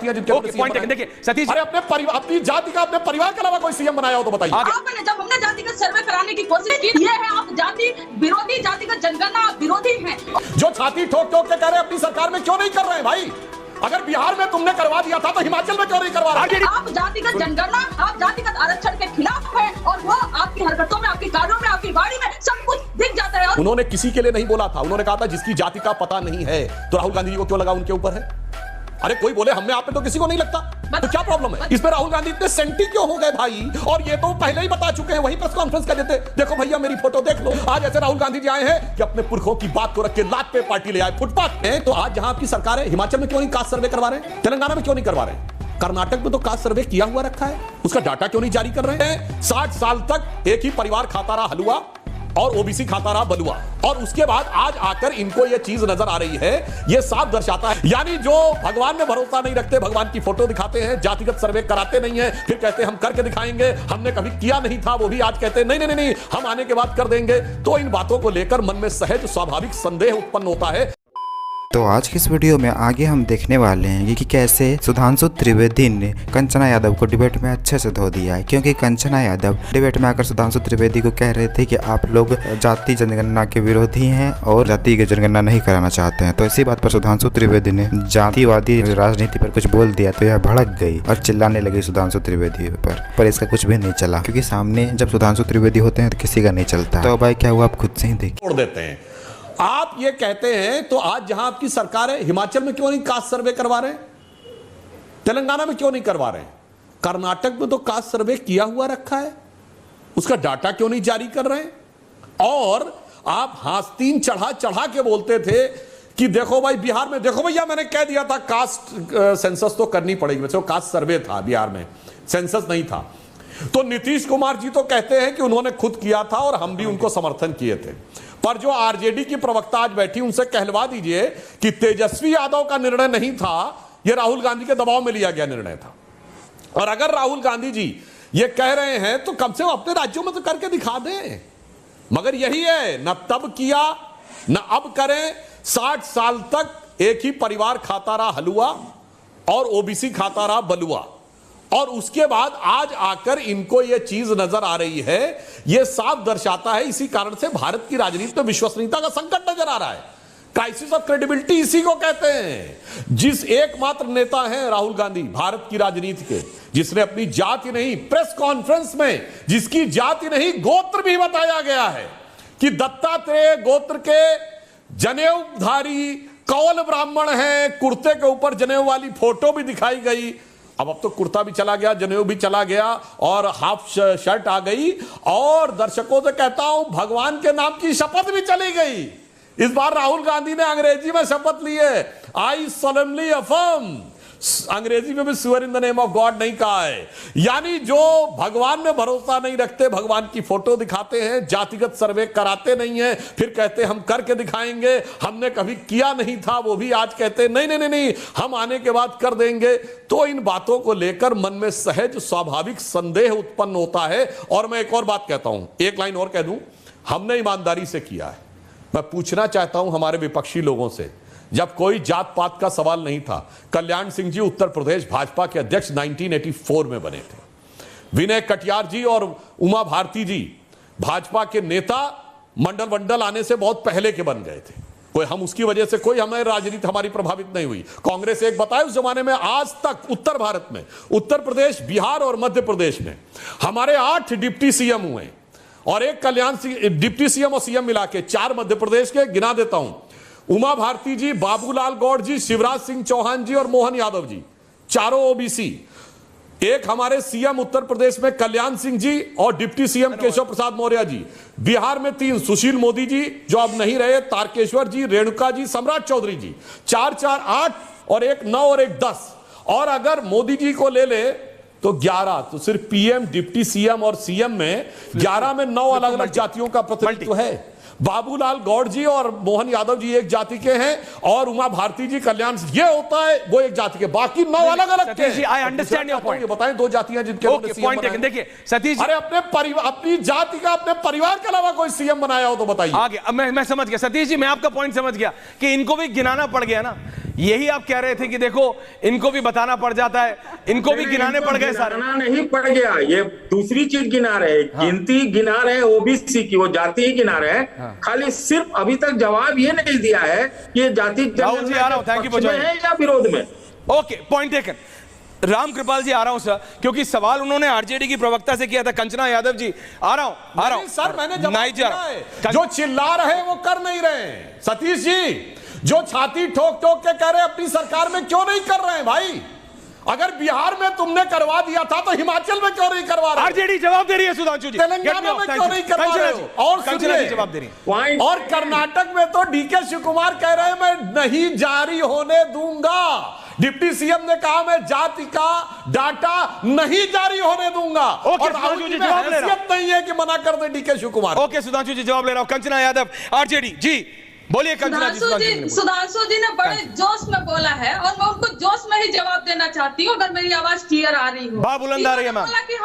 जिनके देखिए सतीश, अरे अपनी जाति का अपने परिवार के अलावा कोई सीएम बनाया हो तो बताइए। आपने जब हमने जातिगत सर्वे कराने की कोशिश की, ये है आप जाति विरोधी, जातिगत जनगणना विरोधी हैं। जो छाती ठोक ठोक के कह रहे हैं अपनी सरकार में क्यों नहीं कर रहे हैं भाई? अगर बिहार में तुमने करवा दिया था तो हिमाचल में क्यों नहीं करवा रहे? आप जातिगत जनगणना, आप जातिगत आरक्षण के खिलाफ है और वो आपकी हरकतों में, आपकी कार्यों में, आपकी वाणी में सब कुछ दिख जाता है। उन्होंने किसी के लिए नहीं बोला था, उन्होंने कहा था जिसकी जाति का पता नहीं है। तो राहुल गांधी जी को क्यों लगा उनके ऊपर है? अरे कोई बोले हम में आप में तो किसी को नहीं लगता, तो क्या प्रॉब्लम है? इसमें राहुल गांधी इतने सेंटी क्यों हो गए भाई? और ये तो पहले ही बता चुके हैं, वही प्रेस कॉन्फ्रेंस कर देते, देखो भैया मेरी फोटो देख लो। आज ऐसे राहुल गांधी जी आए हैं कि अपने पुरखों की बात को रख के लात पे पार्टी ले आए, फुटपाथ पे। तो आज जहां आपकी सरकार है, हिमाचल में क्यों नहीं कास्ट सर्वे करवा रहे हैं? तेलंगाना में क्यों नहीं करवा रहे हैं? कर्नाटक में तो कास्ट सर्वे किया हुआ रखा है, उसका डाटा क्यों नहीं जारी कर रहे हैं? 60 साल तक एक ही परिवार खाता रहा हलवा और ओबीसी खाता रहा बलुआ, और उसके बाद आज आकर इनको ये चीज नजर आ रही है। ये साफ दर्शाता है, यानी जो भगवान में भरोसा नहीं रखते, भगवान की फोटो दिखाते हैं, जातिगत सर्वे कराते नहीं है, फिर कहते हैं हम करके दिखाएंगे, हमने कभी किया नहीं था, वो भी आज कहते हैं नहीं नहीं नहीं हम आने के बाद कर देंगे। तो इन बातों को लेकर मन में सहज स्वाभाविक संदेह उत्पन्न होता है। तो आज की इस वीडियो में आगे हम देखने वाले हैं कि कैसे सुधांशु त्रिवेदी ने कंचना यादव को डिबेट में अच्छे से धो दिया है, क्योंकि कंचना यादव डिबेट में आकर सुधांशु त्रिवेदी को कह रहे थे कि आप लोग जाति जनगणना के विरोधी हैं और जाति की जनगणना नहीं कराना चाहते हैं। तो इसी बात पर सुधांशु त्रिवेदी ने जातिवादी राजनीति पर कुछ बोल दिया तो यह भड़क गई और चिल्लाने लगी सुधांशु त्रिवेदी पर इसका कुछ भी नहीं चला, क्योंकि सामने जब सुधांशु त्रिवेदी होते हैं तो किसी का नहीं चलता। तो भाई क्या हुआ आप खुद से ही देखिए। छोड़ देते हैं। आप ये कहते हैं तो आज जहां आपकी सरकार है, हिमाचल में क्यों नहीं कास्ट सर्वे करवा रहे हैं? तेलंगाना में क्यों नहीं करवा रहे हैं? कर्नाटक में तो कास्ट सर्वे किया हुआ रखा है, उसका डाटा क्यों नहीं जारी कर रहे हैं? और आप हास्तीन चढ़ा चढ़ा के बोलते थे कि देखो भाई बिहार में, देखो भैया मैंने कह दिया था कास्ट सेंसस तो करनी पड़ेगी, वैसे वो कास्ट सर्वे था, बिहार में सेंसस नहीं था। तो नीतीश कुमार जी तो कहते हैं कि उन्होंने खुद किया था और हम भी उनको समर्थन किए थे, पर जो आरजेडी की प्रवक्ता आज बैठी उनसे कहलवा दीजिए कि तेजस्वी यादव का निर्णय नहीं था, यह राहुल गांधी के दबाव में लिया गया निर्णय था। और अगर राहुल गांधी जी ये कह रहे हैं तो कम से कम अपने राज्यों में तो करके दिखा दें। मगर यही है, न तब किया न अब करें। 60 साल तक एक ही परिवार खाता रहा हलवा और ओबीसी खाता रहा बलुआ, और उसके बाद आज आकर इनको यह चीज नजर आ रही है। यह साफ दर्शाता है, इसी कारण से भारत की राजनीति में विश्वसनीयता का संकट नजर आ रहा है। क्राइसिस ऑफ क्रेडिबिलिटी इसी को कहते हैं। जिस एकमात्र नेता हैं राहुल गांधी भारत की राजनीति के, जिसने अपनी जाति नहीं, प्रेस कॉन्फ्रेंस में जिसकी जाति नहीं गोत्र भी बताया गया है कि दत्तात्रेय गोत्र के जनेऊधारी कौल ब्राह्मण हैं, कुर्ते के ऊपर जनेऊ वाली फोटो भी दिखाई गई। अब तो कुर्ता भी चला गया, जनेऊ भी चला गया और हाफ शर्ट आ गई, और दर्शकों से कहता हूं भगवान के नाम की शपथ भी चली गई। इस बार राहुल गांधी ने अंग्रेजी में शपथ ली है, आई सोलेमनली अफर्म। अंग्रेजी में भी swear in the name of God नहीं कहा है। यानी जो भगवान में भरोसा नहीं रखते, भगवान की फोटो दिखाते हैं, जातिगत सर्वे कराते नहीं है, फिर कहते हम करके दिखाएंगे, हमने कभी किया नहीं था, वो भी आज कहते नहीं नहीं नहीं नहीं हम आने के बाद कर देंगे। तो इन बातों को लेकर मन में सहज स्वाभाविक संदेह उत्पन्न होता है। और मैं एक और बात कहता हूं, एक लाइन और कह दूं, हमने ईमानदारी से किया है। मैं पूछना चाहता हूं हमारे विपक्षी लोगों से, जब कोई जात पात का सवाल नहीं था, कल्याण सिंह जी उत्तर प्रदेश भाजपा के अध्यक्ष 1984 में बने थे। विनय कटियार जी और उमा भारती जी भाजपा के नेता मंडल वंडल आने से बहुत पहले के बन गए थे। कोई हम उसकी वजह से कोई हमारी राजनीति हमारी प्रभावित नहीं हुई। कांग्रेस एक बताए उस जमाने में, आज तक उत्तर भारत में, उत्तर प्रदेश, बिहार और मध्य प्रदेश में हमारे 8 डिप्टी सीएम हुए और एक कल्याण सिंह डिप्टी सीएम और सीएम मिला के 4 मध्य प्रदेश के गिना देता हूं। उमा भारती जी, बाबूलाल गौड़ जी, शिवराज सिंह चौहान जी और मोहन यादव जी, चारों ओबीसी। एक हमारे सीएम उत्तर प्रदेश में कल्याण सिंह जी और डिप्टी सीएम केशव प्रसाद मौर्य जी। बिहार में 3 सुशील मोदी जी जो अब नहीं रहे, तारकेश्वर जी, रेणुका जी, सम्राट चौधरी जी। 4 4 8 और एक 9 और एक 10। और अगर मोदी जी को ले ले तो 11। तो सिर्फ पीएम, डिप्टी सीएम और सीएम में 11 में 9 अलग अलग जातियों का प्रतिनिधित्व है। बाबूलाल गौड़ जी और मोहन यादव जी एक जाति के हैं और उमा भारती जी, कल्याण ये होता है वो एक जाति के, बाकी 9 अलग अलग के हैं। I understand your point. बताएं 2 जातियां जिनके पॉइंट देखिए सतीश, अरे अपनी जाति का अपने परिवार के अलावा कोई सीएम बनाया हो तो बताइए। आगे मैं समझ गया सतीश जी, मैं आपका पॉइंट समझ गया कि इनको भी गिनाना पड़ गया ना। यही आप कह रहे थे कि देखो इनको भी बताना पड़ जाता है, इनको भी गिनाने पड़ गए सारे। गिनाना नहीं पड़ गया, ये दूसरी चीज गिना रहे, गिनती गिना रहे ओबीसी की, वो जाति ही गिना रहे हैं। खाली सिर्फ अभी तक जवाब ये नहीं दिया है कि ये जाति राहुल जी आ रहा हूं, थैंक यू जनगणना है या विरोध में। Okay, point taken. Ram Kripal ji आ रहा हूं सर, क्योंकि सवाल उन्होंने आरजेडी की प्रवक्ता से किया था। कंचना यादव जी आ रहा हूं सर, मैंने जवाब दिया है। जो चिल्ला रहे वो कर नहीं रहे। सतीश जी जो छाती ठोक ठोक के कह रहे अपनी सरकार में क्यों नहीं कर रहे हैं भाई? अगर बिहार में तुमने करवा दिया था तो हिमाचल में क्यों नहीं करवा रहे? आरजेडी जवाब दे रही है सुधांशु जी, तेलंगाना में क्यों नहीं करवा रहे हो? और कंचना जी जवाब दे रही है। और कर्नाटक में तो डीके शिव कुमार कह रहे हैं मैं नहीं जारी होने दूंगा। डिप्टी सीएम ने कहा मैं जाति का डाटा नहीं जारी होने दूंगा। और राहुल जी में हैसियत नहीं है कि मना कर दे डीके शिव कुमार। ओके सुधांशु जी जवाब ले रहा हूं। कंचना यादव आरजेडी जी बोलिए। सुधांशु जी ने बड़े जोश में बोला है और मैं उनको जोश में ही जवाब देना चाहती हूँ, अगर मेरी आवाज क्लियर आ रही हो। बुलंद आ रही है मैम। कि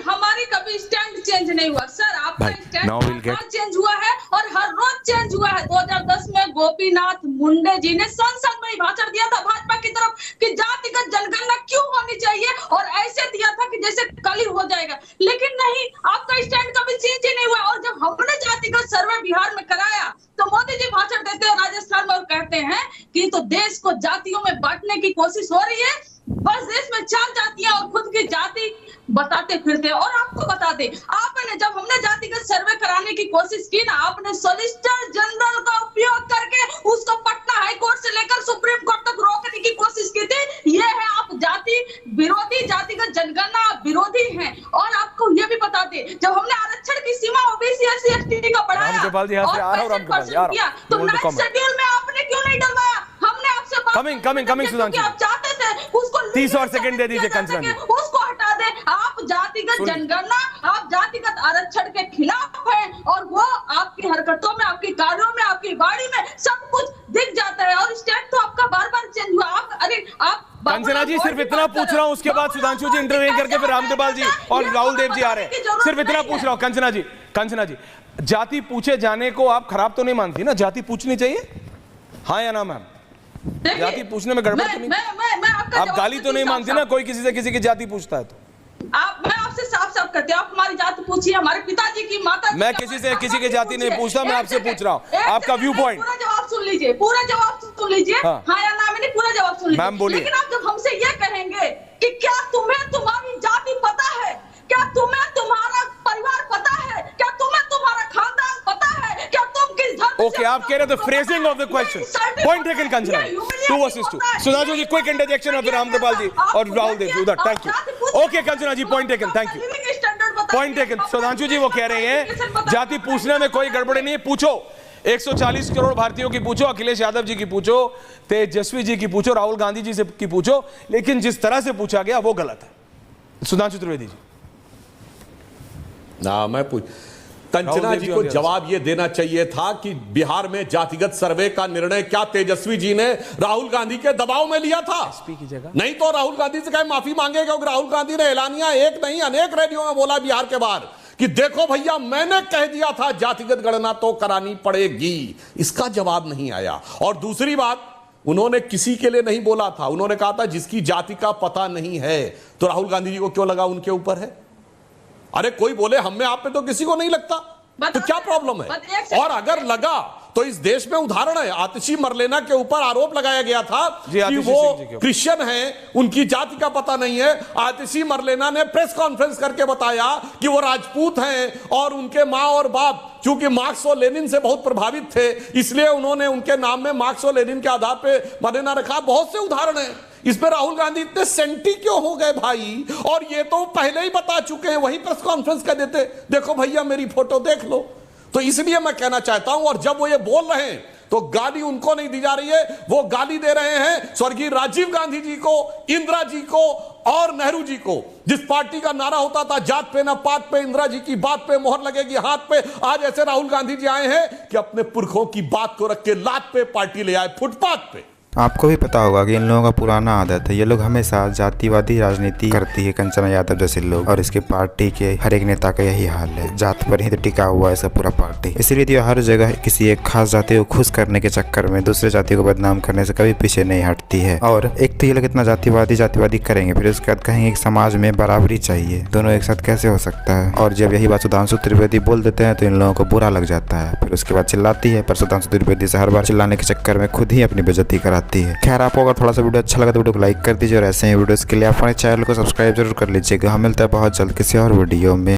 हमारी कभी स्टैंड चेंज नहीं हुआ सर, आपका स्टैंड चेंज हुआ है और हर रोज चेंज हुआ है। 2010 में गोपीनाथ मुंडे जी ने संसद में भाषण दिया था भाजपा की तरफ कि जातिगत जनगणना क्यों होनी चाहिए, और ऐसे दिया था कि जैसे कल ही हो जाएगा, लेकिन नहीं, आपका स्टैंड कभी चेंज ही नहीं हुआ। और जब हमने जातिगत सर्वे बिहार में कराया तो मोदी जी भाषण देते हैं राजस्थान में और कहते हैं कि तो देश को जातियों में बांटने की कोशिश हो रही है, बस देश में 4 जातियां और खुद की जाति बताते फिरते। और आपको बता दें, आपने जब हमने जातिगत सर्वे कराने की कोशिश की ना, आपने सॉलिसिटर जनरल का उपयोग करके उसको पटना हाई कोर्ट से लेकर सुप्रीम कोर्ट तक रोकने की कोशिश की थी। ये है आप जाति विरोधी, जातिगत जनगणना विरोधी हैं। और आपको ये भी बता दें, जब हमने आरक्षण की सीमा ओबीसी एससी एसटी का बढ़ाया और 65% किया, तो 9th शेड्यूल में आपने क्यों नहीं डलवाया? हमने आपसे कमिंग सुधांशु, आप चाहते थे उसको 30 और सेकंड दे दीजिए कंचना जी, उसको हटा दे। आप जातिगत जनगणना, आप जातिगत आरक्षण के खिलाफ हैं और वो आपकी हरकतों में, आपकी कार्यों में, आपकी वाणी में सब कुछ दिख जाता है। और स्टेट तो आपका बार-बार चेंज हुआ। आप कंचना जी सिर्फ इतना पूछ रहा हूं, उसके बाद सुधांशु जी इंटरवेन करके फिर रामकृपाल जी और राहुल देव जी आ रहे हैं। सिर्फ इतना पूछ रहा हूं कंचना जी, जाति पूछे जाने को आप खराब तो नहीं मानती ना? जाति पूछनी चाहिए, हाँ या ना मैम? जाति पूछने में गड़बड़ तो नहीं? आप गाली तो नहीं मानती ना कोई किसी से किसी की जाति पूछता है तो? मैं आपसे साफ करती हूँ, आप हमारी जाति पूछिए, हमारे पिताजी की, माता। मैं किसी से किसी की जाति नहीं पूछता, मैं आपसे पूछ रहा हूँ आपका व्यू पॉइंट। पूरा जवाब सुन लीजिए, हाँ या ना में पूरा जवाब सुन लीजिए। मैम बोलिए। लेकिन आप जब हमसे ये कहेंगे कि क्या तुम्हें तुम्हारी जाति पता है, क्या तुम्हें तुम्हारा परिवार पता है, क्या तुम्हें तुम्हारा खानदान पता है, क्या तुम किस धर्म ओके आप कह रहे थे phrasing of the question. Point taken Kanchana, 2 versus 2। Sudhanshu ji quick interjection of Ramkripal ji और राहुल देव जी उधर। Thank you. Okay Kanchana ji point taken, thank you, point taken. Sudhanshu ji वो कह रहे हैं जाति पूछने में कोई गड़बड़ी नहीं है, पूछो 140 करोड़ भारतीयों की पूछो, अखिलेश यादव जी की पूछो, तेजस्वी जी की पूछो, राहुल गांधी जी से की पूछो, लेकिन जिस तरह से पूछा गया वो गलत है। सुधांशु त्रिवेदी जी ना, मैं पूछ कंचना जी को जवाब यह देना चाहिए था कि बिहार में जातिगत सर्वे का निर्णय क्या तेजस्वी जी ने राहुल गांधी के दबाव में लिया था? की जगह नहीं तो राहुल गांधी से कहे माफी मांगे, क्योंकि राहुल गांधी ने ऐलानिया एक नहीं अनेक रैलियों में बोला बिहार के बाहर कि देखो भैया मैंने कह दिया था जातिगत गणना तो करानी पड़ेगी। इसका जवाब नहीं आया। और दूसरी बात, उन्होंने किसी के लिए नहीं बोला था, उन्होंने कहा था जिसकी जाति का पता नहीं है। तो राहुल गांधी जी को क्यों लगा उनके ऊपर है? अरे कोई बोले हम में आप में तो किसी को नहीं लगता, तो क्या प्रॉब्लम है? और अगर लगा तो इस देश में उदाहरण है, आतिशी मरलेना के ऊपर आरोप लगाया गया था कि वो क्रिश्चियन हैं, उनकी जाति का पता नहीं है। आतिशी मरलेना ने प्रेस कॉन्फ्रेंस करके बताया कि वो राजपूत हैं और उनके माँ और बाप चूंकि मार्क्स और लेनिन से बहुत प्रभावित थे, इसलिए उन्होंने उनके नाम में मार्क्स और लेनिन के आधार पे मरलेना रखा। बहुत से उदाहरण हैं। इसमें राहुल गांधी इतने सेंटी क्यों हो गए भाई? और ये तो पहले ही बता चुके हैं, वही प्रेस कॉन्फ्रेंस कर देते, देखो भैया मेरी फोटो देख लो। तो इसलिए मैं कहना चाहता हूं, और जब वो ये बोल रहे हैं तो गाली उनको नहीं दी जा रही है, वो गाली दे रहे हैं स्वर्गीय राजीव गांधी जी को, इंदिरा जी को और नेहरू जी को। जिस पार्टी का नारा होता था जात पे ना पात पे, इंदिरा जी की बात पे मोहर लगेगी हाथ पे, आज ऐसे राहुल गांधी जी आए हैं कि अपने पुरखों की बात को रख के लात पे पार्टी ले आए, फुटपाथ पे। आपको भी पता होगा कि इन लोगों का पुराना आदत है, ये लोग हमेशा जातिवादी राजनीति करती है कंचना यादव जैसे लोग, और इसके पार्टी के हर एक नेता का यही हाल है, जात पर ही तो टिका हुआ है सब पूरा पार्टी। इसीलिए ये हर जगह किसी एक खास जाति को खुश करने के चक्कर में दूसरे जाति को बदनाम करने से कभी पीछे नहीं हटती है। और एक तो ये लोग इतना जातिवादी करेंगे, फिर उसके बाद कहेंगे कि समाज में बराबरी चाहिए, दोनों एक साथ कैसे हो सकता है। और जब यही बात सुधांशु त्रिवेदी बोल देते हैं तो इन लोगों को बुरा लग जाता है, फिर उसके बाद चिल्लाती है, पर सुधांशु त्रिवेदी से हर बार चिल्लाने के चक्कर में खुद ही अपनी बेइज्जती कराती है। खैर, आपको अगर थोड़ा सा वीडियो अच्छा लगा तो वीडियो को लाइक कर दीजिए, और ऐसे ही वीडियोस के लिए आप हमारे चैनल को सब्सक्राइब जरूर कर लीजिएगा। हम मिलते हैं बहुत जल्द किसी और वीडियो में।